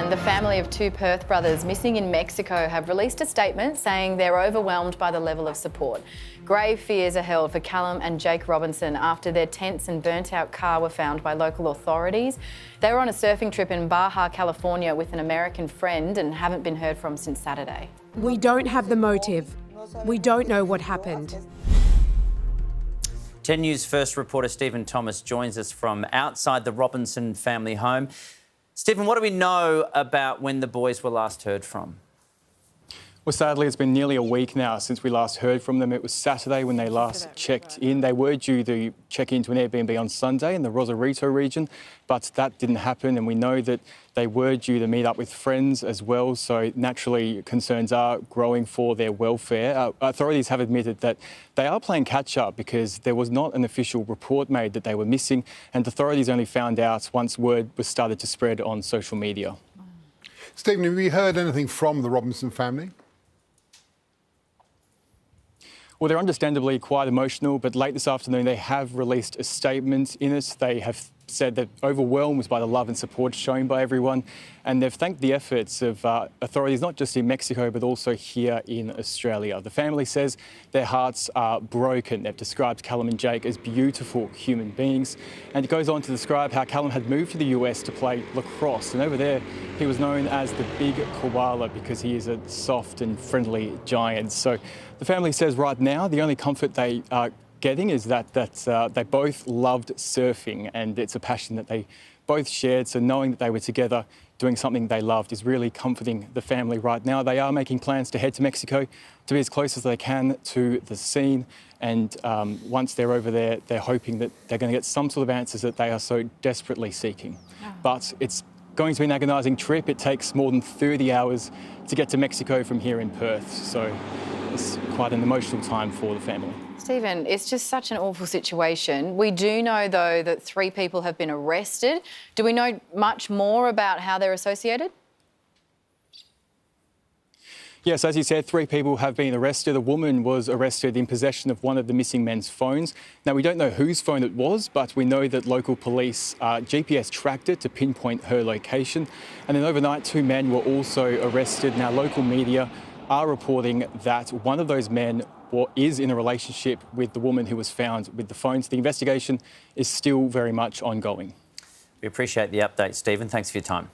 Stephan, the family of two Perth brothers missing in Mexico have released a statement saying they're overwhelmed by the level of support. Grave fears are held for Callum and Jake Robinson after their tents and burnt-out car were found by local authorities. They were on a surfing trip in Baja, California with an American friend and haven't been heard from since Saturday. We don't have the motive. We don't know what happened. 10 News First reporter Stephan Thomas joins us from outside the Robinson family home. Stephan, what do we know about when the boys were last heard from? Well, sadly, it's been nearly a week now since we last heard from them. It was Saturday when they last checked in. They were due to check into an Airbnb on Sunday in the Rosarito region, but that didn't happen. And we know that they were due to meet up with friends as well. So naturally, concerns are growing for their welfare. Authorities have admitted that they are playing catch up because there was not an official report made that they were missing. And authorities only found out once word was started to spread on social media. Stephen, have you heard anything from the Robinson family? Well, they're understandably quite emotional, but late this afternoon they have released a statement in it. They have said they're overwhelmed by the love and support shown by everyone, and they've thanked the efforts of authorities not just in Mexico but also here in Australia. The family says their hearts are broken. They've described Callum and Jake as beautiful human beings, and it goes on to describe how Callum had moved to the US to play lacrosse, and over there he was known as the Big Koala because he is a soft and friendly giant. So the family says right now the only comfort they are getting is that they both loved surfing, and it's a passion that they both shared. So knowing that they were together doing something they loved is really comforting the family right now. They are making plans to head to Mexico to be as close as they can to the scene. And once they're over there, they're hoping that they're going to get some sort of answers that they are so desperately seeking. But it's going to be an agonising trip. It takes more than 30 hours to get to Mexico from here in Perth. So it's quite an emotional time for the family. Stephan, it's just such an awful situation. We do know, though, that 3 people have been arrested. Do we know much more about how they're associated? Yes, as you said, 3 people have been arrested. A woman was arrested in possession of one of the missing men's phones. Now, we don't know whose phone it was, but we know that local police GPS tracked it to pinpoint her location. And then overnight, 2 men were also arrested. Now, local media are reporting that one of those men is in a relationship with the woman who was found with the phones. The investigation is still very much ongoing. We appreciate the update, Stephan. Thanks for your time.